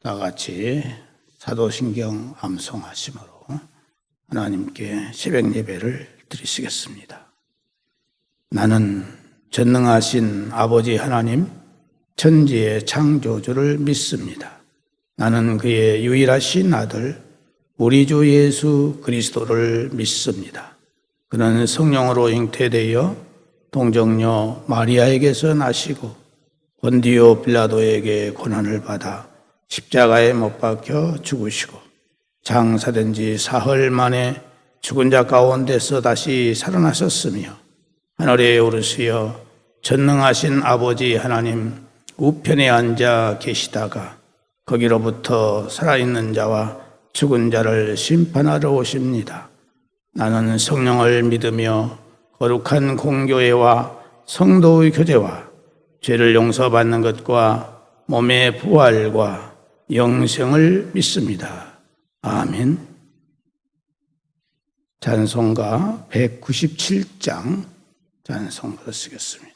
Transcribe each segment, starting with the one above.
나같이 사도신경 암송하심으로 하나님께 새벽 예배를 드리시겠습니다. 나는 전능하신 아버지 하나님, 천지의 창조주를 믿습니다. 나는 그의 유일하신 아들, 우리 주 예수 그리스도를 믿습니다. 그는 성령으로 잉태되어 동정녀 마리아에게서 나시고 본디오 빌라도에게 고난을 받아 십자가에 못 박혀 죽으시고 장사된 지 사흘 만에 죽은 자 가운데서 다시 살아나셨으며 하늘에 오르시어 전능하신 아버지 하나님 우편에 앉아 계시다가 거기로부터 살아있는 자와 죽은 자를 심판하러 오십니다. 나는 성령을 믿으며 거룩한 공교회와 성도의 교제와 죄를 용서받는 것과 몸의 부활과 영생을 믿습니다. 아멘. 찬송가 197장 찬송가를 쓰겠습니다.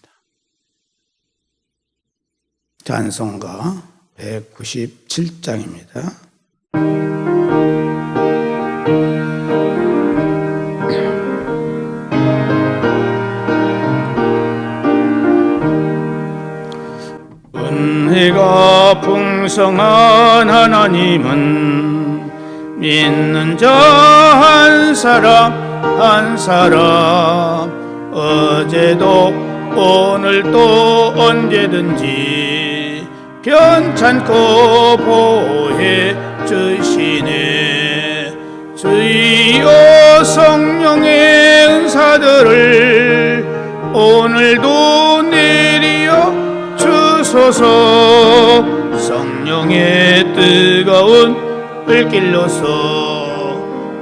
찬송가 197장입니다. 은혜가 풍성한 하나님은 믿는 자 한 사람 한 사람 어제도 오늘도 언제든지 편찮고 보호해 주시네. 주여 성령의 은사들을 오늘도 내리어 주소서. 성령의 뜨거운 불길로서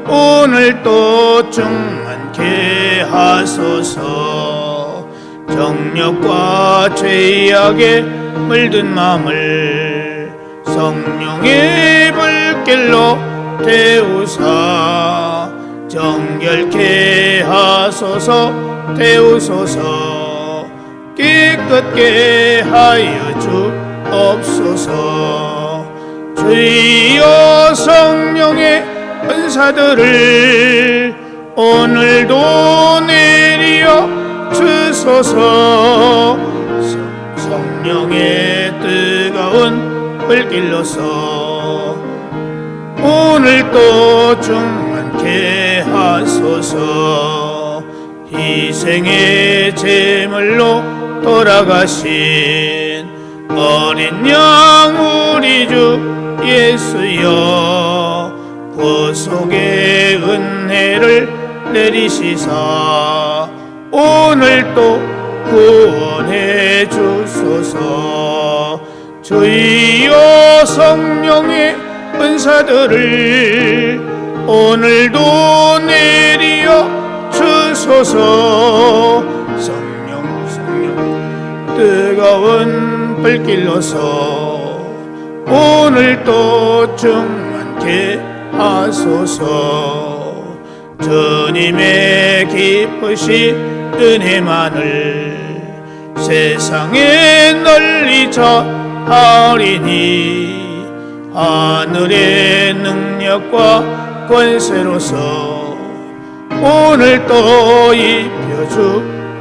오늘도 충만케 하소서. 정욕과 죄악에 물든 마음을 성령의 불길로 태우사 정결케 하소서. 태우소서. 깨끗게 하여 주옵소서. 주여 성령의 은사들을 오늘도 내리어 주소서. 성령의 뜨거운 불길로서 오늘도 충만케 하소서. 희생의 제물로 돌아가신 어린 양 우리 주 예수여, 구속의 은혜를 내리시사 오늘도 구원해 주소서. 주여 성령의 은사들을 오늘도 내리어 주소서. 성령 뜨거운 불길로서 오늘도 충만케 하소서. 주님의 기쁘신 은혜만을 세상에 널리 전하리니 하늘의 능력과 권세로서 오늘도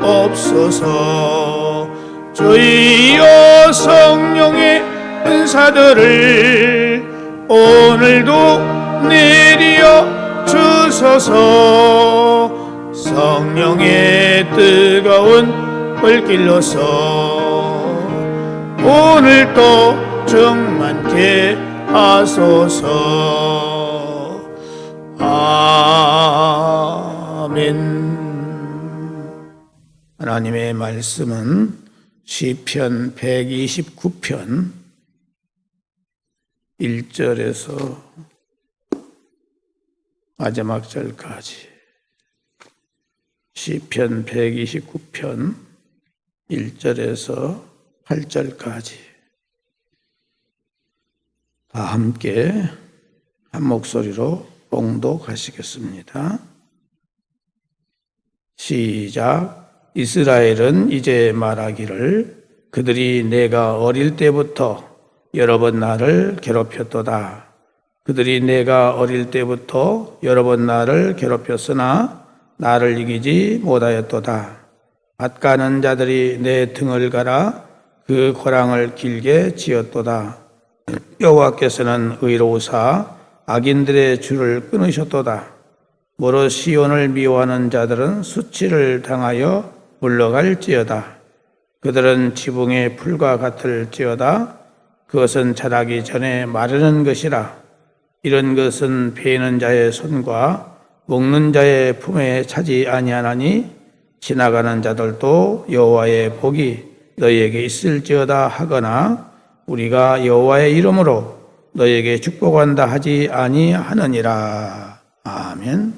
입혀주옵소서. 주여 성령의 은사들을 오늘도 내리어 주소서. 성령의 뜨거운 불길로서 오늘도 충만케 하소서. 아멘. 하나님의 말씀은 시편 129편 1절에서 마지막 절까지, 시편 129편 1절에서 8절까지 다 함께 한 목소리로 봉독하시겠습니다. 시작. 이스라엘은 이제 말하기를 그들이 내가 어릴 때부터 여러 번 나를 괴롭혔도다. 그들이 내가 어릴 때부터 여러 번 나를 괴롭혔으나 나를 이기지 못하였도다. 밭 가는 자들이 내 등을 갈아 그 고랑을 길게 지었도다. 여호와께서는 의로우사 악인들의 줄을 끊으셨도다. 모로 시온을 미워하는 자들은 수치를 당하여 물러갈지어다. 그들은 지붕의 풀과 같을지어다. 그것은 자라기 전에 마르는 것이라. 이런 것은 베는 자의 손과 묶는 자의 품에 차지 아니하나니 지나가는 자들도 여호와의 복이 너희에게 있을지어다 하거나 우리가 여호와의 이름으로 너희에게 축복한다 하지 아니하느니라. 아멘.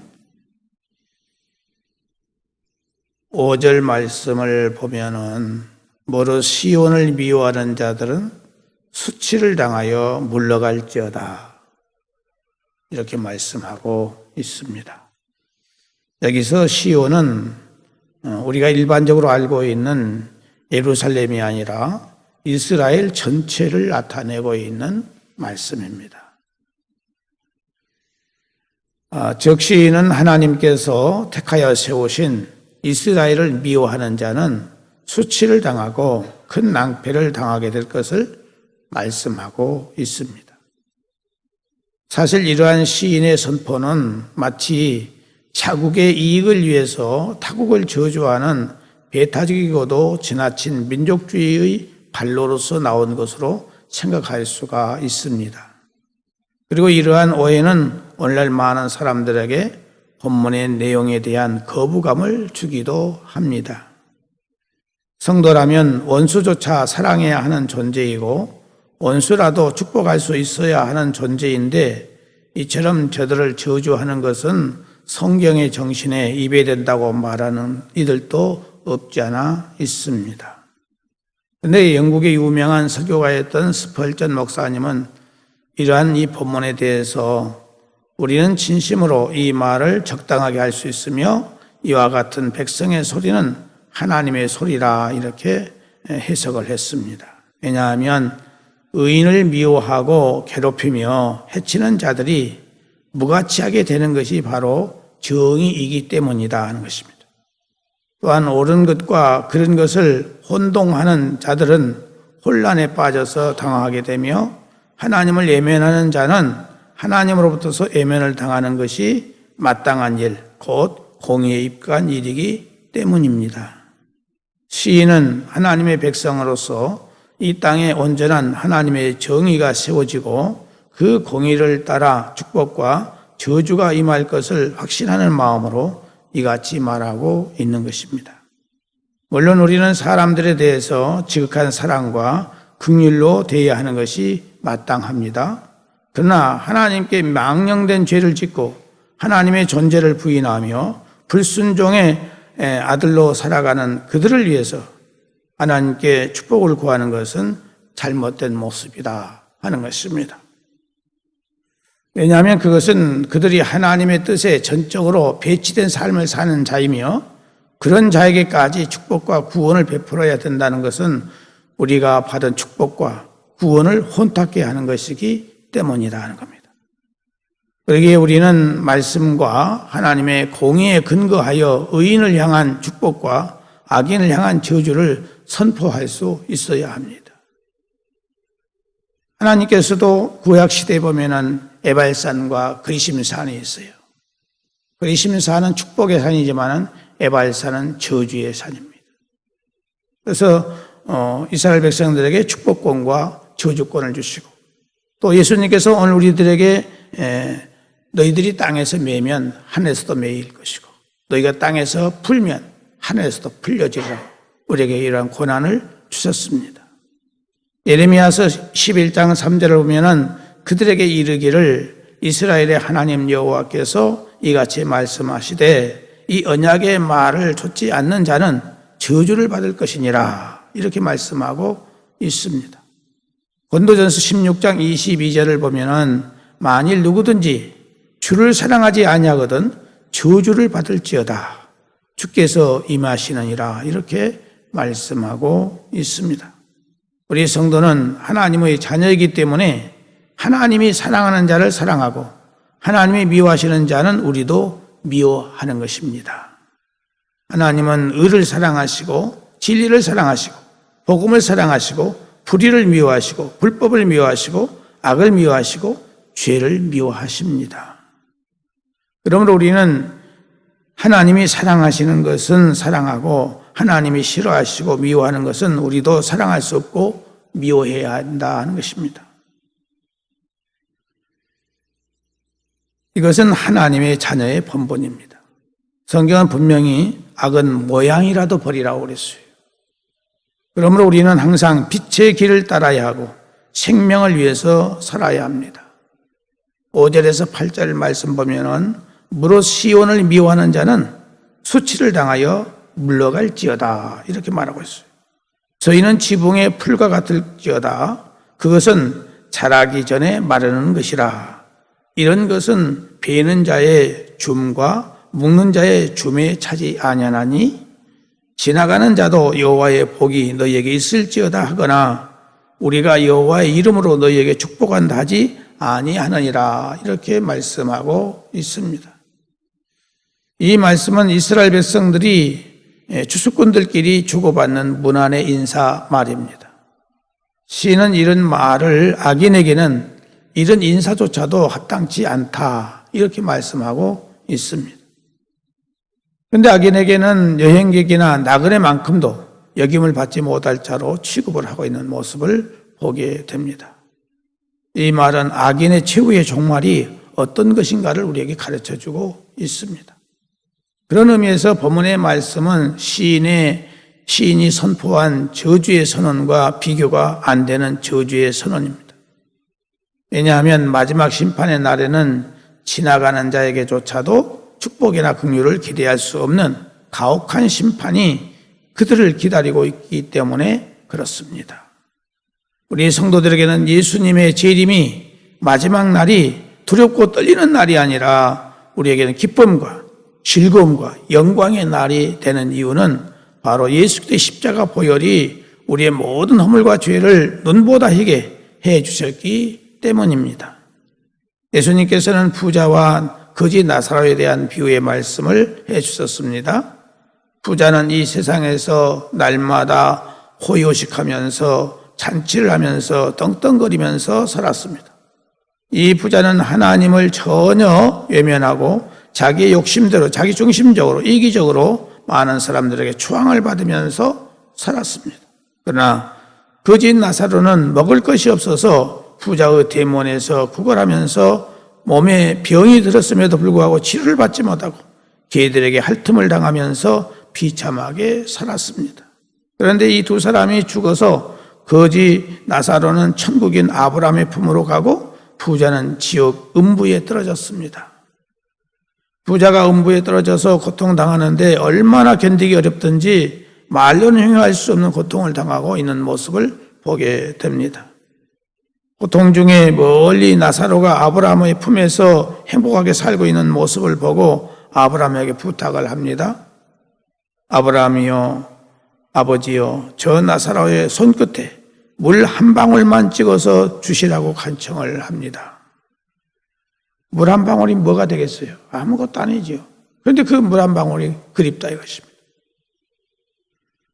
5절 말씀을 보면은 모로 시온을 미워하는 자들은 수치를 당하여 물러갈지어다 이렇게 말씀하고 있습니다. 여기서 시온은 우리가 일반적으로 알고 있는 예루살렘이 아니라 이스라엘 전체를 나타내고 있는 말씀입니다. 즉 시인은 하나님께서 택하여 세우신 이스라엘을 미워하는 자는 수치를 당하고 큰 낭패를 당하게 될 것을 말씀하고 있습니다. 사실 이러한 시인의 선포는 마치 자국의 이익을 위해서 타국을 저주하는 배타적이고도 지나친 민족주의의 발로로서 나온 것으로 생각할 수가 있습니다. 그리고 이러한 오해는 오늘날 많은 사람들에게 본문의 내용에 대한 거부감을 주기도 합니다. 성도라면 원수조차 사랑해야 하는 존재이고 원수라도 축복할 수 있어야 하는 존재인데 이처럼 저들을 저주하는 것은 성경의 정신에 위배된다고 말하는 이들도 없지 않아 있습니다. 그런데 영국의 유명한 설교가였던 스펄전 목사님은 이러한 이 본문에 대해서 우리는 진심으로 이 말을 적당하게 할 수 있으며 이와 같은 백성의 소리는 하나님의 소리라 이렇게 해석을 했습니다. 왜냐하면 의인을 미워하고 괴롭히며 해치는 자들이 무가치하게 되는 것이 바로 정의이기 때문이다 하는 것입니다. 또한 옳은 것과 그런 것을 혼동하는 자들은 혼란에 빠져서 당하게 되며 하나님을 외면하는 자는 하나님으로부터서 외면을 당하는 것이 마땅한 일, 곧 공의에 입각한 일이기 때문입니다. 시인은 하나님의 백성으로서 이 땅에 온전한 하나님의 정의가 세워지고 그 공의를 따라 축복과 저주가 임할 것을 확신하는 마음으로 이같이 말하고 있는 것입니다. 물론 우리는 사람들에 대해서 지극한 사랑과 긍휼로 대해야 하는 것이 마땅합니다. 그러나 하나님께 망령된 죄를 짓고 하나님의 존재를 부인하며 불순종의 아들로 살아가는 그들을 위해서 하나님께 축복을 구하는 것은 잘못된 모습이다 하는 것입니다. 왜냐하면 그것은 그들이 하나님의 뜻에 전적으로 배치된 삶을 사는 자이며 그런 자에게까지 축복과 구원을 베풀어야 된다는 것은 우리가 받은 축복과 구원을 혼탁케 하는 것이기 때문이다 하는 겁니다. 그러기에 우리는 말씀과 하나님의 공의에 근거하여 의인을 향한 축복과 악인을 향한 저주를 선포할 수 있어야 합니다. 하나님께서도 구약시대에 보면은 에발산과 그리심산이 있어요. 그리심산은 축복의 산이지만 에발산은 저주의 산입니다. 그래서 이스라엘 백성들에게 축복권과 저주권을 주시고 또 예수님께서 오늘 우리들에게 너희들이 땅에서 매면 하늘에서도 매일 것이고 너희가 땅에서 풀면 하늘에서도 풀려지리라 우리에게 이러한 고난을 주셨습니다. 예레미야서 11장 3절을 보면은 그들에게 이르기를 이스라엘의 하나님 여호와께서 이같이 말씀하시되 이 언약의 말을 좇지 않는 자는 저주를 받을 것이니라 이렇게 말씀하고 있습니다. 고린도전서 16장 22절을 보면은 만일 누구든지 주를 사랑하지 아니하거든 저주를 받을지어다 주께서 임하시느니라 이렇게 말씀하고 있습니다. 우리 성도는 하나님의 자녀이기 때문에 하나님이 사랑하는 자를 사랑하고 하나님이 미워하시는 자는 우리도 미워하는 것입니다. 하나님은 의를 사랑하시고 진리를 사랑하시고 복음을 사랑하시고 불의를 미워하시고 불법을 미워하시고 악을 미워하시고 죄를 미워하십니다. 그러므로 우리는 하나님이 사랑하시는 것은 사랑하고 하나님이 싫어하시고 미워하는 것은 우리도 사랑할 수 없고 미워해야 한다 하는 것입니다. 이것은 하나님의 자녀의 본분입니다. 성경은 분명히 악은 모양이라도 버리라고 그랬어요. 그러므로 우리는 항상 빛의 길을 따라야 하고 생명을 위해서 살아야 합니다. 5절에서 8절 말씀 보면은 무릇 시온을 미워하는 자는 수치를 당하여 물러갈지어다 이렇게 말하고 있어요. 저희는 지붕의 풀과 같을지어다 그것은 자라기 전에 마르는 것이라. 이런 것은 베는 자의 줌과 묶는 자의 줌에 차지 아니하나니 지나가는 자도 여호와의 복이 너희에게 있을지어다 하거나 우리가 여호와의 이름으로 너희에게 축복한다 하지 아니하느니라 이렇게 말씀하고 있습니다. 이 말씀은 이스라엘 백성들이 주수꾼들끼리 주고받는 문안의 인사 말입니다. 시인은 이런 말을 악인에게는 이런 인사조차도 합당치 않다 이렇게 말씀하고 있습니다. 그런데 악인에게는 여행객이나 나그네만큼도 여김을 받지 못할 자로 취급을 하고 있는 모습을 보게 됩니다. 이 말은 악인의 최후의 종말이 어떤 것인가를 우리에게 가르쳐주고 있습니다. 그런 의미에서 본문의 말씀은 시인이 선포한 저주의 선언과 비교가 안 되는 저주의 선언입니다. 왜냐하면 마지막 심판의 날에는 지나가는 자에게조차도 축복이나 긍휼을 기대할 수 없는 가혹한 심판이 그들을 기다리고 있기 때문에 그렇습니다. 우리 성도들에게는 예수님의 재림이 마지막 날이 두렵고 떨리는 날이 아니라 우리에게는 기쁨과 즐거움과 영광의 날이 되는 이유는 바로 예수 그리스도의 십자가 보혈이 우리의 모든 허물과 죄를 눈보다 희게 해 주셨기 때문입니다. 예수님께서는 부자와 거지 나사로에 대한 비유의 말씀을 해 주셨습니다. 부자는 이 세상에서 날마다 호요식하면서 잔치를 하면서 떵떵거리면서 살았습니다. 이 부자는 하나님을 전혀 외면하고 자기의 욕심대로 자기 중심적으로 이기적으로 많은 사람들에게 추앙을 받으면서 살았습니다. 그러나 거지 나사로는 먹을 것이 없어서 부자의 대문에서 구걸하면서 몸에 병이 들었음에도 불구하고 치료를 받지 못하고 개들에게 핥음을 당하면서 비참하게 살았습니다. 그런데 이 두 사람이 죽어서 거지 나사로는 천국인 아브라함의 품으로 가고 부자는 지옥 음부에 떨어졌습니다. 부자가 음부에 떨어져서 고통당하는데 얼마나 견디기 어렵든지 말로는 형용할 수 없는 고통을 당하고 있는 모습을 보게 됩니다. 고통 중에 멀리 나사로가 아브라함의 품에서 행복하게 살고 있는 모습을 보고 아브라함에게 부탁을 합니다. 아브라함이요, 아버지요, 저 나사로의 손끝에 물 한 방울만 찍어서 주시라고 간청을 합니다. 물 한 방울이 뭐가 되겠어요? 아무것도 아니지요. 그런데 그 물 한 방울이 그립다 이것입니다.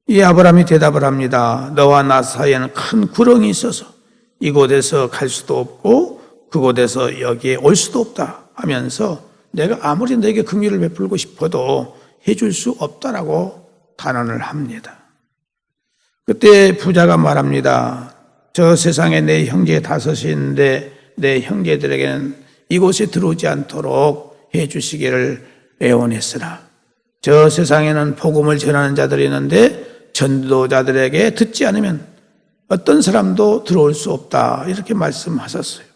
이 아브라함이 대답을 합니다. 너와 나 사이에는 큰 구렁이 있어서 이곳에서 갈 수도 없고 그곳에서 여기에 올 수도 없다 하면서 내가 아무리 너에게 긍휼을 베풀고 싶어도 해줄 수 없다라고 단언을 합니다. 그때 부자가 말합니다. 저 세상에 내 형제 다섯이 있는데 내 형제들에게는 이곳에 들어오지 않도록 해주시기를 애원했으나 저 세상에는 복음을 전하는 자들이 있는데 전도자들에게 듣지 않으면 어떤 사람도 들어올 수 없다 이렇게 말씀하셨어요.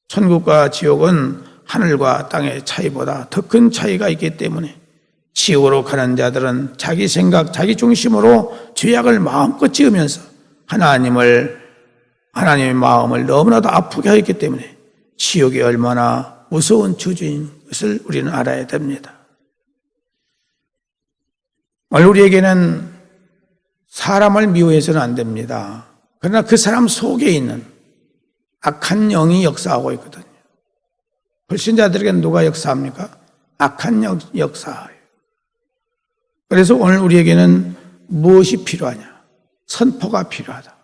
천국과 지옥은 하늘과 땅의 차이보다 더 큰 차이가 있기 때문에 지옥으로 가는 자들은 자기 생각, 자기 중심으로 죄악을 마음껏 지으면서 하나님의 마음을 너무나도 아프게 하였기 때문에 지옥이 얼마나 무서운 저주인 것을 우리는 알아야 됩니다. 오늘 우리에게는 사람을 미워해서는 안 됩니다. 그러나 그 사람 속에 있는 악한 영이 역사하고 있거든요. 불신자들에게 누가 역사합니까? 악한 영 역사해요. 그래서 오늘 우리에게는 무엇이 필요하냐? 선포가 필요하다.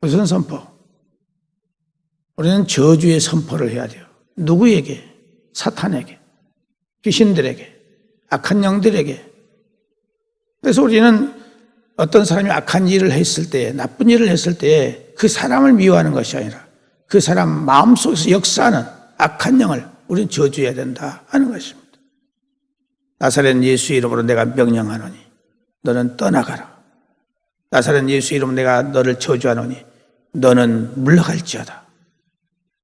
무슨 선포? 우리는 저주의 선포를 해야 돼요. 누구에게? 사탄에게, 귀신들에게, 악한 영들에게. 그래서 우리는 어떤 사람이 악한 일을 했을 때, 나쁜 일을 했을 때 그 사람을 미워하는 것이 아니라 그 사람 마음속에서 역사하는 악한 영을 우리는 저주해야 된다 하는 것입니다. 나사렛 예수 이름으로 내가 명령하노니 너는 떠나가라. 나사렛 예수 이름으로 내가 너를 저주하노니 너는 물러갈지어다.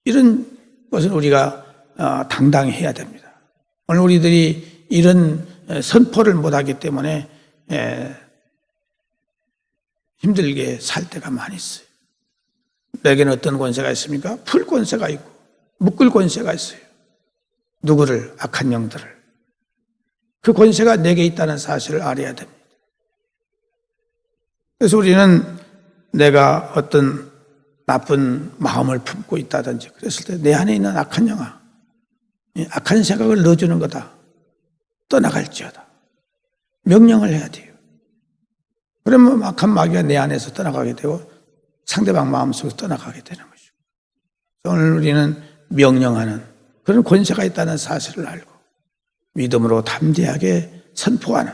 이런 것을 우리가 당당히 해야 됩니다. 오늘 우리들이 이런 선포를 못하기 때문에 힘들게 살 때가 많이 있어요. 내게는 어떤 권세가 있습니까? 풀 권세가 있고 묶을 권세가 있어요. 누구를? 악한 영들을. 그 권세가 내게 있다는 사실을 알아야 됩니다. 그래서 우리는 내가 어떤 나쁜 마음을 품고 있다든지 그랬을 때 내 안에 있는 악한 영아, 악한 생각을 넣어주는 거다. 떠나갈지어다. 명령을 해야 돼요. 그러면 악한 마귀가 내 안에서 떠나가게 되고 상대방 마음속에서 떠나가게 되는 것이고, 오늘 우리는 명령하는 그런 권세가 있다는 사실을 알고 믿음으로 담대하게 선포하는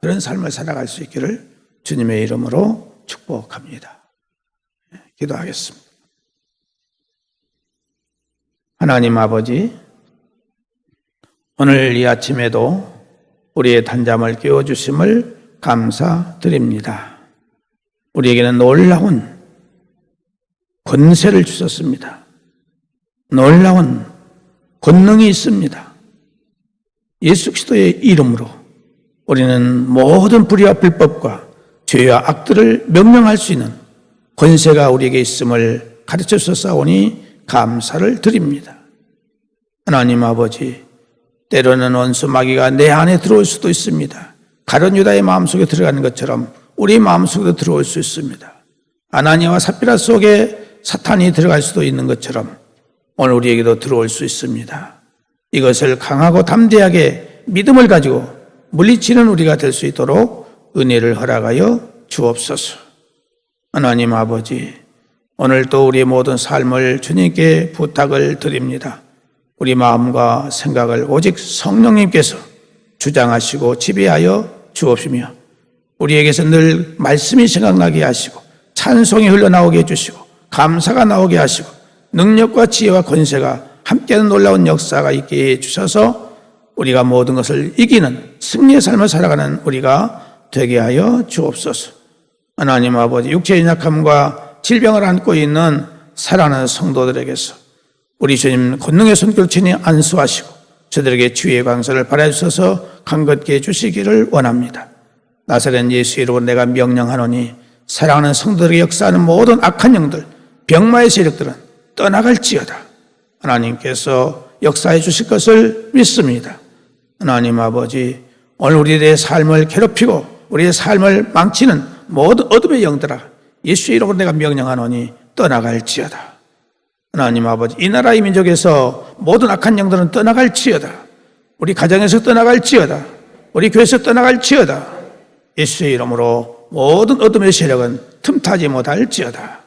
그런 삶을 살아갈 수 있기를 주님의 이름으로 축복합니다. 기도하겠습니다. 하나님 아버지, 오늘 이 아침에도 우리의 단잠을 깨워주심을 감사드립니다. 우리에게는 놀라운 권세를 주셨습니다. 놀라운 권능이 있습니다. 예수 그리스도의 이름으로 우리는 모든 불의와 불법과 죄와 악들을 명령할 수 있는 권세가 우리에게 있음을 가르쳐 주셨사오니 감사를 드립니다. 하나님 아버지, 때로는 원수 마귀가 내 안에 들어올 수도 있습니다. 가룟 유다의 마음속에 들어가는 것처럼 우리 마음속에도 들어올 수 있습니다. 아나니아와 삽비라 속에 사탄이 들어갈 수도 있는 것처럼 오늘 우리에게도 들어올 수 있습니다. 이것을 강하고 담대하게 믿음을 가지고 물리치는 우리가 될 수 있도록 은혜를 허락하여 주옵소서. 하나님 아버지, 오늘 또 우리의 모든 삶을 주님께 부탁을 드립니다. 우리 마음과 생각을 오직 성령님께서 주장하시고 지배하여 주옵시며 우리에게서 늘 말씀이 생각나게 하시고 찬송이 흘러나오게 해주시고 감사가 나오게 하시고 능력과 지혜와 권세가 함께하는 놀라운 역사가 있게 해주셔서 우리가 모든 것을 이기는 승리의 삶을 살아가는 우리가 되게 하여 주옵소서. 하나님 아버지, 육체의 약함과 질병을 안고 있는 사랑하는 성도들에게서 우리 주님 권능의 손길 친히 안수하시고 저들에게 주의 광선을 발하여주셔서 강건케 해주시기를 원합니다. 나사렛 예수 이름으로 내가 명령하노니 사랑하는 성도들에게 역사하는 모든 악한 영들, 병마의 세력들은 떠나갈지어다. 하나님께서 역사해 주실 것을 믿습니다. 하나님 아버지, 오늘 우리의 삶을 괴롭히고 우리의 삶을 망치는 모든 어둠의 영들아, 예수 이름으로 내가 명령하노니 떠나갈지어다. 하나님 아버지, 이 나라 이 민족에서 모든 악한 영들은 떠나갈지어다. 우리 가정에서 떠나갈지어다. 우리 교회에서 떠나갈지어다. 예수의 이름으로 모든 어둠의 세력은 틈타지 못할지어다.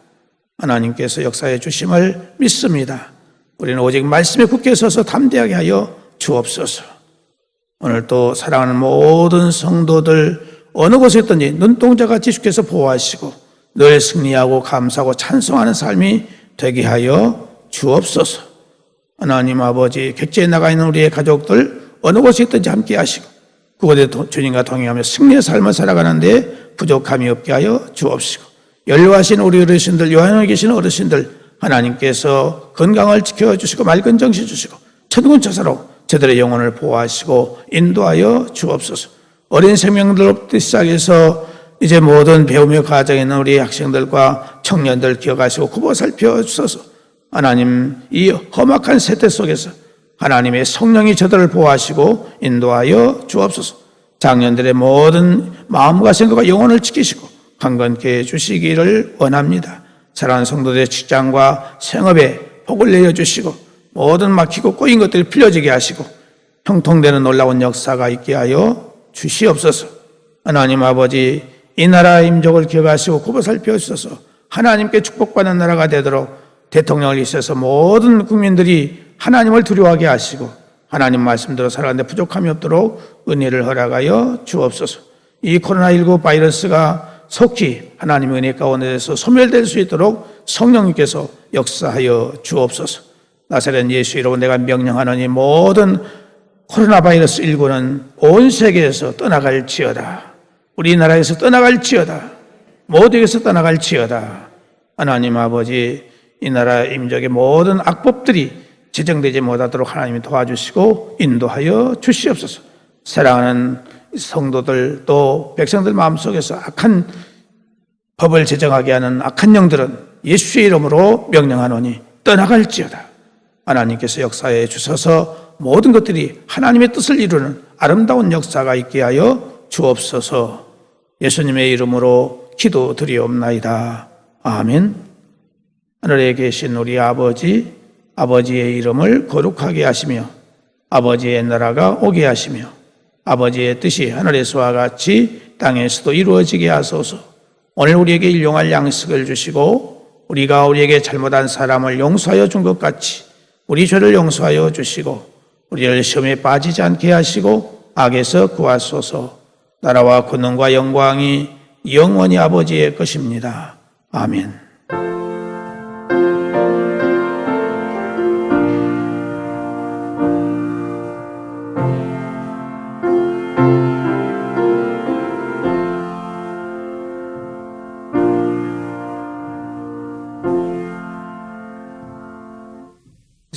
하나님께서 역사해 주심을 믿습니다. 우리는 오직 말씀에 굳게 서서 담대하게 하여 주옵소서. 오늘 또 사랑하는 모든 성도들 어느 곳에 있든지 눈동자같이 주께서 보호하시고 늘 승리하고 감사하고 찬송하는 삶이 되게 하여 주옵소서. 하나님 아버지, 객지에 나가 있는 우리의 가족들 어느 곳에 있든지 함께 하시고 그곳에 주님과 동행하며 승리의 삶을 살아가는데 부족함이 없게 하여 주옵시고 연로하신 우리 어르신들, 요한에 계신 어르신들 하나님께서 건강을 지켜주시고 맑은 정신 주시고 천군천사로 저들의 영혼을 보호하시고 인도하여 주옵소서. 어린 생명들부터 시작해서 이제 모든 배우며 과정에 있는 우리 학생들과 청년들 기억하시고 굽어 살펴주셔서 하나님 이 험악한 세대 속에서 하나님의 성령이 저들을 보호하시고 인도하여 주옵소서. 장년들의 모든 마음과 생각과 영혼을 지키시고 강건케 해주시기를 원합니다. 사랑하는 성도들의 직장과 생업에 복을 내려주시고 모든 막히고 꼬인 것들이 풀려지게 하시고 형통되는 놀라운 역사가 있게 하여 주시옵소서. 하나님 아버지, 이 나라 임족을 기억하시고 굽어 살펴주셔서 하나님께 축복받는 나라가 되도록 대통령을 있어서 모든 국민들이 하나님을 두려워하게 하시고 하나님 말씀대로 살아가는데 부족함이 없도록 은혜를 허락하여 주옵소서. 이 코로나19 바이러스가 속히 하나님의 은혜 가운데서 소멸될 수 있도록 성령님께서 역사하여 주옵소서. 나사렛 예수 이름으로 내가 명령하노니 모든 코로나 바이러스 19는 온 세계에서 떠나갈지어다. 우리나라에서 떠나갈지어다. 모두에서 떠나갈지어다. 하나님 아버지, 이 나라 임적의 모든 악법들이 지정되지 못하도록 하나님이 도와주시고 인도하여 주시옵소서. 사랑하는 성도들 또 백성들 마음속에서 악한 법을 제정하게 하는 악한 영들은 예수의 이름으로 명령하노니 떠나갈지어다. 하나님께서 역사해 주셔서 모든 것들이 하나님의 뜻을 이루는 아름다운 역사가 있게 하여 주옵소서. 예수님의 이름으로 기도드리옵나이다. 아멘. 하늘에 계신 우리 아버지, 아버지의 이름을 거룩하게 하시며 아버지의 나라가 오게 하시며 아버지의 뜻이 하늘에서와 같이 땅에서도 이루어지게 하소서. 오늘 우리에게 일용할 양식을 주시고 우리가 우리에게 잘못한 사람을 용서하여 준 것 같이 우리 죄를 용서하여 주시고 우리를 시험에 빠지지 않게 하시고 악에서 구하소서. 나라와 권능과 영광이 영원히 아버지의 것입니다. 아멘.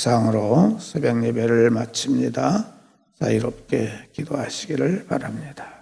이상으로 새벽 예배를 마칩니다. 자유롭게 기도하시기를 바랍니다.